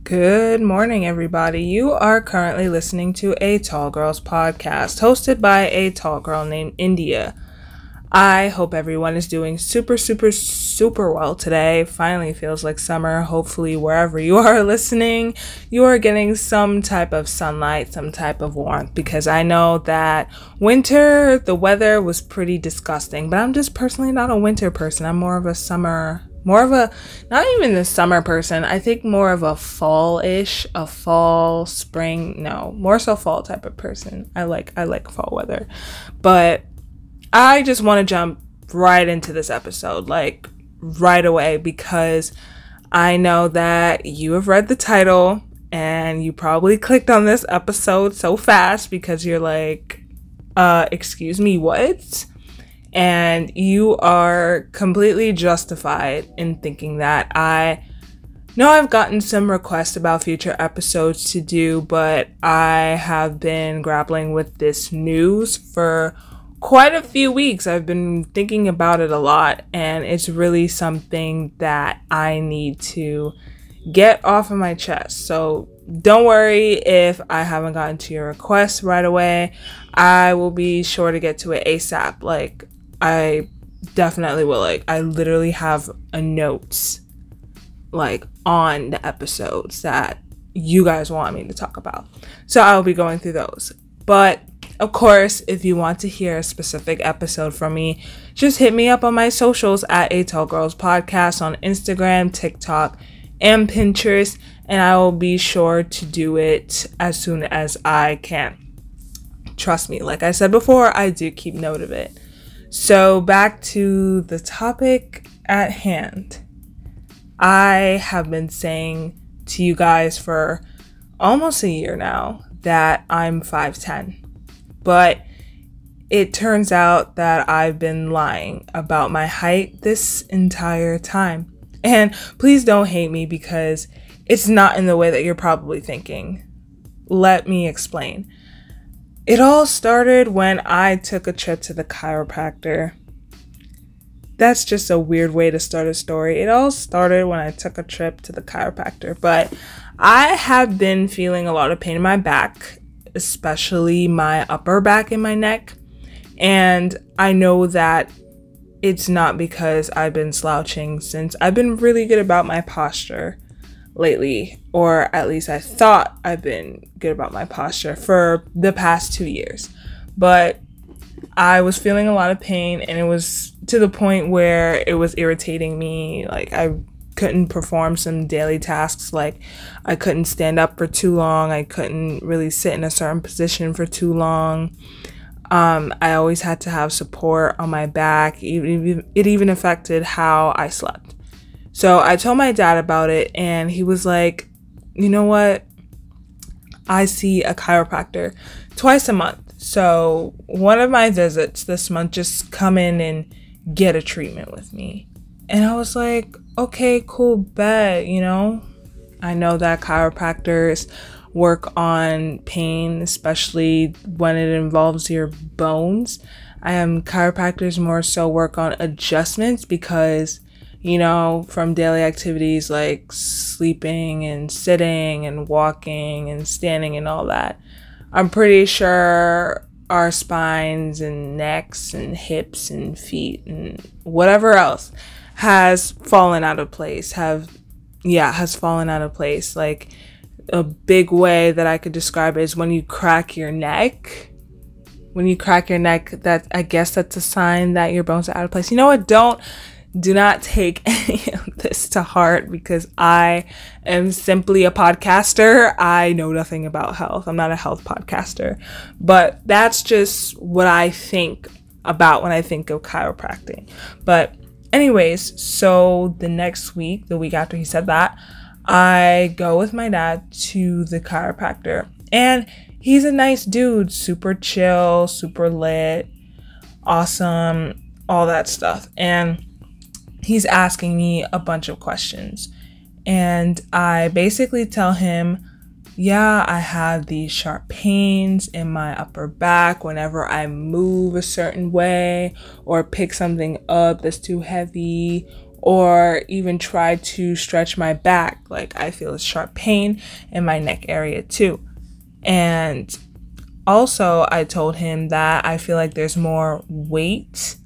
Good morning, everybody. You are currently listening to a Tall Girls podcast hosted by a tall girl named India. I hope everyone is doing super well today. Finally feels like summer. Hopefully, wherever you are listening, you are getting some type of sunlight, some type of warmth, because I know that winter, the weather was pretty disgusting, but I'm just personally not a winter person. I'm more of a not even the summer person. I think more of a spring, more so fall type of person. I like fall weather, but I just want to jump right into this episode, like right away, because I know that you have read the title and you probably clicked on this episode so fast because you're like, excuse me, what? And you are completely justified in thinking that. I know I've gotten some requests about future episodes to do, but I have been grappling with this news for quite a few weeks. I've been thinking about it a lot, and it's really something that I need to get off of my chest. So don't worry if I haven't gotten to your requests right away. I will be sure to get to it ASAP. Like, I definitely will. Like, I literally have a notes like on the episodes that you guys want me to talk about. So I'll be going through those. But of course, if you want to hear a specific episode from me, just hit me up on my socials at A Tall Girls Podcast on Instagram, TikTok, and Pinterest, and I will be sure to do it as soon as I can. Trust me, like I said before, I do keep note of it. So back to the topic at hand. I have been saying to you guys for almost a year now that I'm 5'10", but it turns out that I've been lying about my height this entire time. And please don't hate me because it's not in the way that you're probably thinking. Let me explain. It all started when I took a trip to the chiropractor. That's just a weird way to start a story. It all started when I took a trip to the chiropractor, but I have been feeling a lot of pain in my back, especially my upper back and my neck. And I know that it's not because I've been slouching, since I've been really good about my posture lately, or at least I thought I've been good about my posture for the past 2 years. But I was feeling a lot of pain, and it was to the point where it was irritating me. Like, I couldn't perform some daily tasks. Like, I couldn't stand up for too long. I couldn't really sit in a certain position for too long. I always had to have support on my back. It even affected how I slept. So I told my dad about it, and he was like, you know what? I see a chiropractor twice a month. So one of my visits this month, just come in and get a treatment with me. And I was like, okay, cool, bet, I know that chiropractors work on pain, especially when it involves your bones. Chiropractors more so work on adjustments because, from daily activities like sleeping and sitting and walking and standing and all that, I'm pretty sure our spines and necks and hips and feet and whatever else has fallen out of place. Has fallen out of place. Like, a big way that I could describe it is when you crack your neck. When you crack your neck, I guess that's a sign that your bones are out of place. You know what? Do not take any of this to heart, because I am simply a podcaster. I know nothing about health. I'm not a health podcaster. But that's just what I think about when I think of chiropractic. But anyways, so the next week, the week after he said that, I go with my dad to the chiropractor. And he's a nice dude, super chill, super lit, awesome, all that stuff. And he's asking me a bunch of questions. And I basically tell him, yeah, I have these sharp pains in my upper back whenever I move a certain way or pick something up that's too heavy, or even try to stretch my back. Like, I feel a sharp pain in my neck area too. And also, I told him that I feel like there's more weight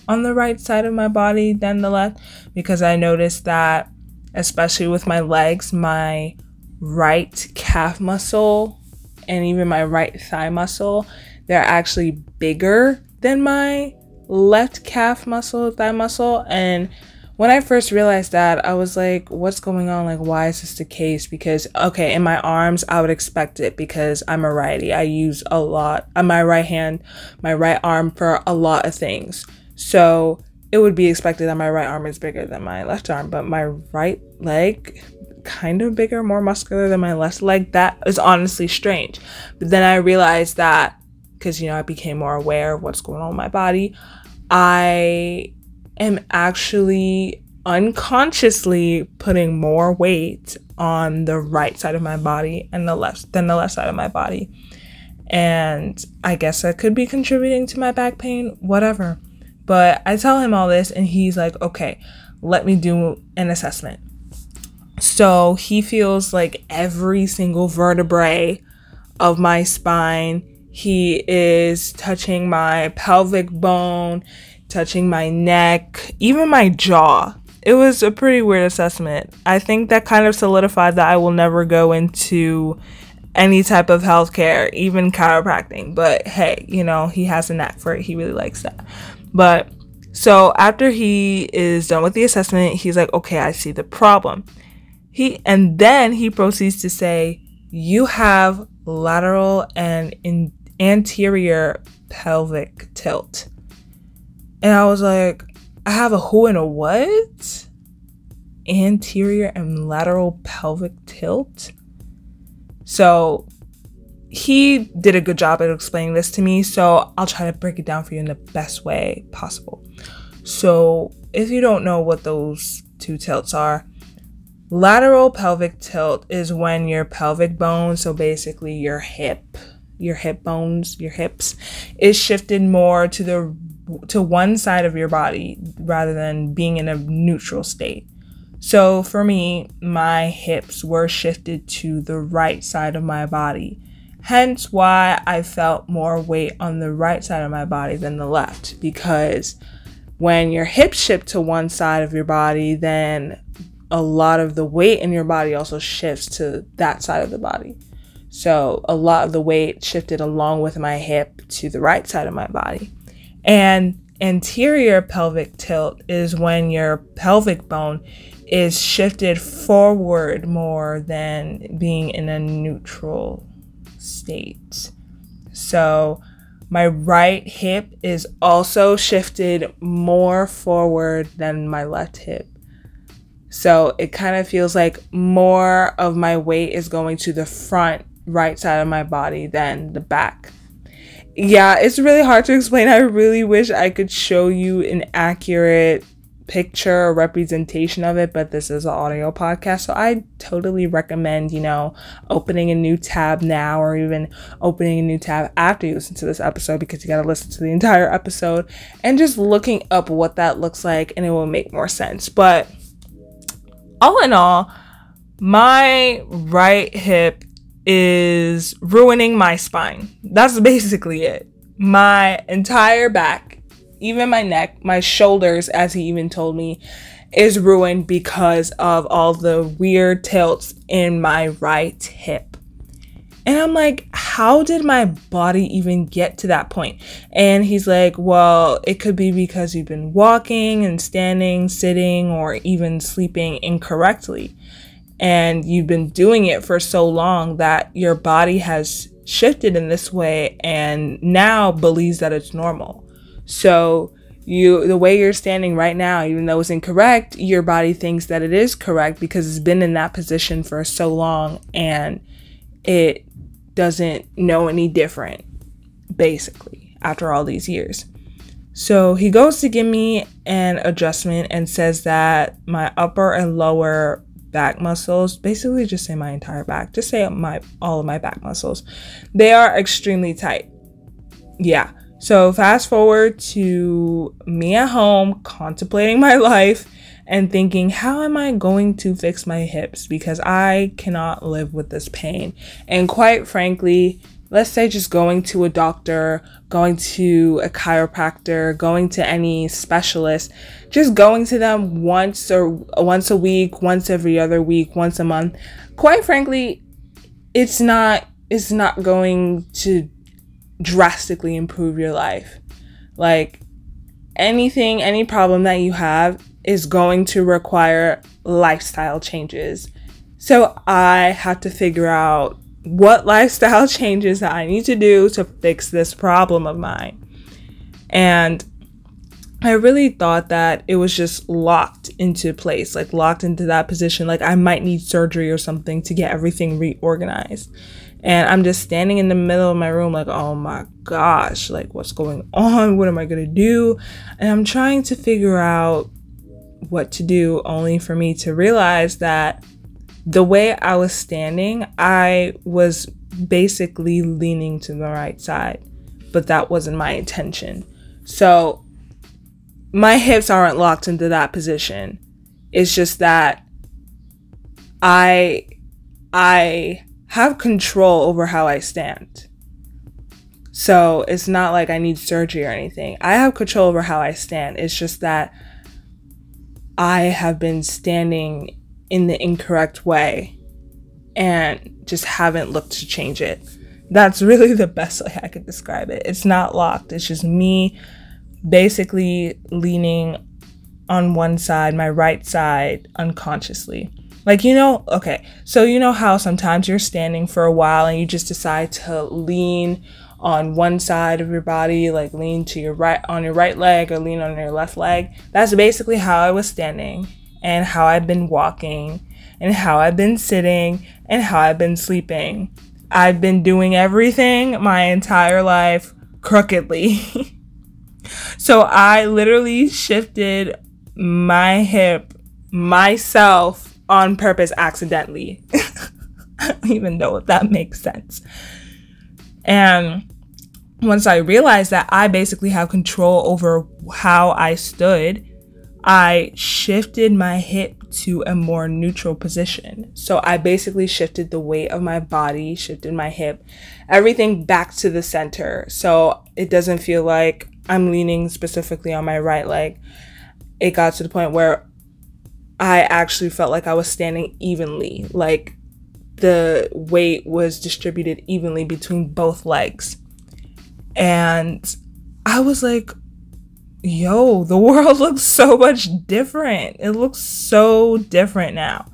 on the right side of my body than the left, because I noticed that, especially with my legs, my right calf muscle and even my right thigh muscle, they're actually bigger than my left calf muscle, thigh muscle. And when I first realized that, I was like, what's going on? Like, why is this the case? Because, okay, in my arms, I would expect it because I'm a righty. I use a lot on my right hand, my right arm for a lot of things. So it would be expected that my right arm is bigger than my left arm, but my right leg, kind of bigger, more muscular than my left leg. That is honestly strange. But then I realized that, because, you know, I became more aware of what's going on in my body, I am actually unconsciously putting more weight on the right side of my body and the left side of my body. And I guess that could be contributing to my back pain, whatever. But I tell him all this and he's like, okay, let me do an assessment. So he feels like every single vertebrae of my spine. He is touching my pelvic bone, touching my neck, even my jaw. It was a pretty weird assessment. I think that kind of solidified that I will never go into any type of healthcare, even chiropractic. But hey, you know, he has a knack for it. He really likes that. But so after he is done with the assessment, he's like, okay, I see the problem. And then he proceeds to say, you have lateral and anterior pelvic tilt. And I was like, I have a who and a what? Anterior and lateral pelvic tilt? So he did a good job at explaining this to me, so I'll try to break it down for you in the best way possible. So if you don't know what those two tilts are, lateral pelvic tilt is when your pelvic bone, so basically your hip bones, your hips, is shifted more to one side of your body rather than being in a neutral state. So for me, my hips were shifted to the right side of my body, hence why I felt more weight on the right side of my body than the left, because when your hips shift to one side of your body, then a lot of the weight in your body also shifts to that side of the body. So a lot of the weight shifted along with my hip to the right side of my body. And anterior pelvic tilt is when your pelvic bone is shifted forward more than being in a neutral state. So my right hip is also shifted more forward than my left hip. So it kind of feels like more of my weight is going to the front right side of my body than the back. Yeah, it's really hard to explain. I really wish I could show you an accurate picture or representation of it, but this is an audio podcast, so I totally recommend, you know, opening a new tab now, or even opening a new tab after you listen to this episode, because you got to listen to the entire episode and just looking up what that looks like, and it will make more sense. But all in all, my right hip is ruining my spine. That's basically it. My entire back, even my neck, my shoulders, as he even told me, is ruined because of all the weird tilts in my right hip. And I'm like, how did my body even get to that point? And he's like, well, it could be because you've been walking and standing, sitting, or even sleeping incorrectly. And you've been doing it for so long that your body has shifted in this way and now believes that it's normal. So the way you're standing right now, even though it's incorrect, your body thinks that it is correct because it's been in that position for so long and it doesn't know any different, basically, after all these years. So he goes to give me an adjustment and says that my upper and lower back muscles, basically just say my entire back, just say all of my back muscles, they are extremely tight. Yeah. So fast forward to me at home contemplating my life and thinking, how am I going to fix my hips? Because I cannot live with this pain. And quite frankly, let's say just going to a doctor, going to a chiropractor, going to any specialist, just going to them once a week, once every other week, once a month. Quite frankly, it's not going to drastically improve your life. Like, any problem that you have is going to require lifestyle changes. So I had to figure out what lifestyle changes that I need to do to fix this problem of mine. And I really thought that it was just locked into place, like locked into that position. Like I might need surgery or something to get everything reorganized. And I'm just standing in the middle of my room like, oh my gosh, like what's going on? What am I going to do? And I'm trying to figure out what to do, only for me to realize that the way I was standing, I was basically leaning to the right side, but that wasn't my intention. So my hips aren't locked into that position. It's just that I have control over how I stand. So it's not like I need surgery or anything. I have control over how I stand. It's just that I have been standing in the incorrect way and just haven't looked to change it. That's really the best way I could describe it. It's not locked. It's just me basically leaning on one side, my right side, unconsciously. Like, okay, so you know how sometimes you're standing for a while and you just decide to lean on one side of your body, like lean to your right, on your right leg, or lean on your left leg? That's basically how I was standing, and how I've been walking, and how I've been sitting, and how I've been sleeping. I've been doing everything my entire life crookedly. So I literally shifted my hip myself on purpose accidentally. I don't even know if that makes sense. And once I realized that I basically have control over how I stood, I shifted my hip to a more neutral position. So I basically shifted the weight of my body, shifted my hip, everything back to the center. So it doesn't feel like I'm leaning specifically on my right leg. It got to the point where I actually felt like I was standing evenly, like the weight was distributed evenly between both legs. And I was like, yo, the world looks so much different. It looks so different now.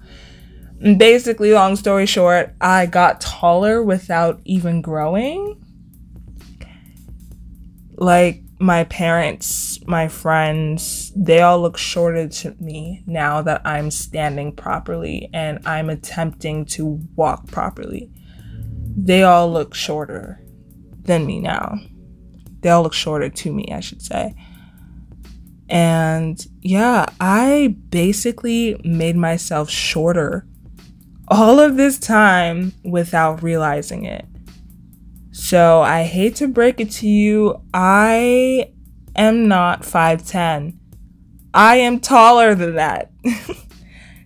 And basically, long story short, I got taller without even growing. Like, my parents, my friends, they all look shorter to me now that I'm standing properly and I'm attempting to walk properly. They all look shorter than me now. They all look shorter to me, I should say. And yeah, I basically made myself shorter all of this time without realizing it. So I hate to break it to you, I am not 5'10". I am taller than that.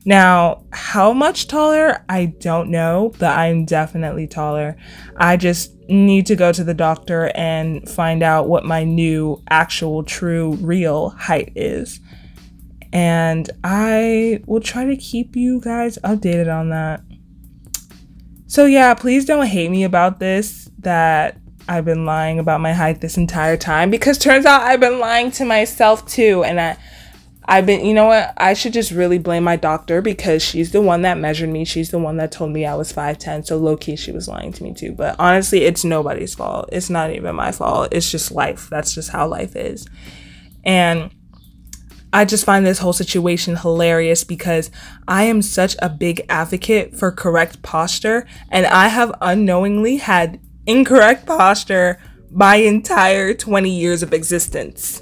Now, how much taller? I don't know, but I'm definitely taller. I just need to go to the doctor and find out what my new, actual, true, real height is. And I will try to keep you guys updated on that. So yeah, please don't hate me about this, that I've been lying about my height this entire time, because turns out I've been lying to myself too. And I've been, you know what, I should just really blame my doctor, because she's the one that measured me. She's the one that told me I was 5'10". So low-key, she was lying to me too. But honestly, it's nobody's fault. It's not even my fault. It's just life. That's just how life is. And I just find this whole situation hilarious, because I am such a big advocate for correct posture, and I have unknowingly had incorrect posture my entire 20 years of existence.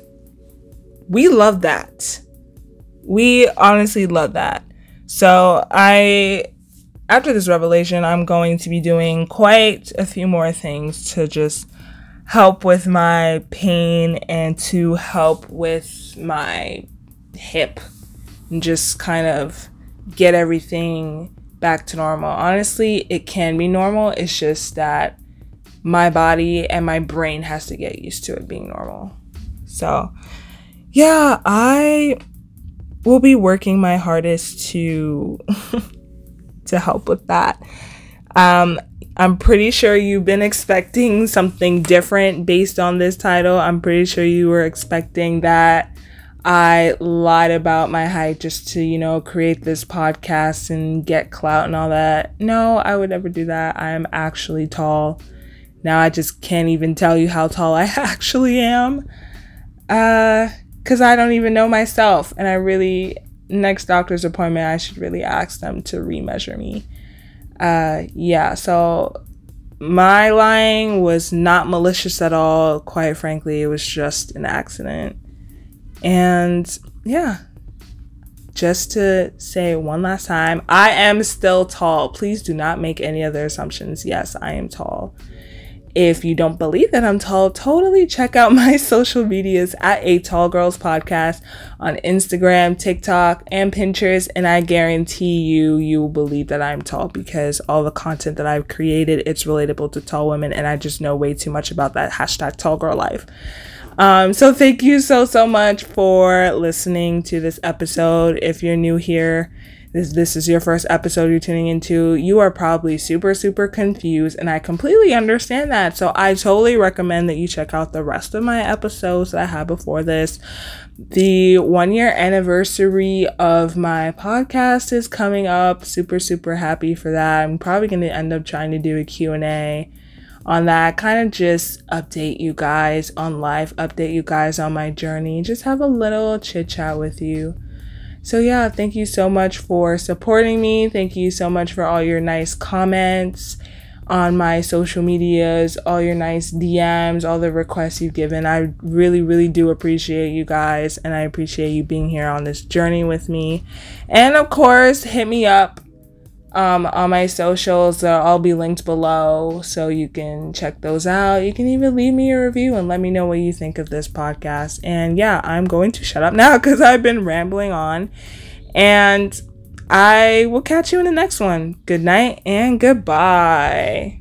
We love that. We honestly love that. So after this revelation, I'm going to be doing quite a few more things to just help with my pain and to help with my hip and just kind of get everything back to normal. Honestly, it can be normal. It's just that my body and my brain has to get used to it being normal. So yeah, I will be working my hardest to help with that. I'm pretty sure you've been expecting something different based on this title. I'm pretty sure you were expecting that I lied about my height just to, create this podcast and get clout and all that. No, I would never do that. I am actually tall. Now I just can't even tell you how tall I actually am. Because I don't even know myself. And next doctor's appointment, I should really ask them to remeasure me. Yeah, so my lying was not malicious at all. Quite frankly, it was just an accident. And yeah, just to say one last time, I am still tall. Please do not make any other assumptions. Yes, I am tall. If you don't believe that I'm tall, totally check out my social medias at A Tall Girls Podcast on Instagram, TikTok, and Pinterest. And I guarantee you will believe that I'm tall because all the content that I've created, it's relatable to tall women. And I just know way too much about that hashtag tall girl life. So thank you so much for listening to this episode. If you're new here, this is your first episode you're tuning into, you are probably super confused, and I completely understand that. So I totally recommend that you check out the rest of my episodes that I had before this. The 1-year anniversary of my podcast is coming up. Super happy for that. I'm probably going to end up trying to do a Q&A on that, kind of just update you guys on life, update you guys on my journey, just have a little chit chat with you. So yeah, thank you so much for supporting me. Thank you so much for all your nice comments on my social medias, all your nice DMs, all the requests you've given. I really do appreciate you guys, and I appreciate you being here on this journey with me. And of course, hit me up on my socials. They'll all be linked below, so you can check those out. You can even leave me a review and let me know what you think of this podcast. And yeah, I'm going to shut up now because I've been rambling on, and I will catch you in the next one. Good night and goodbye.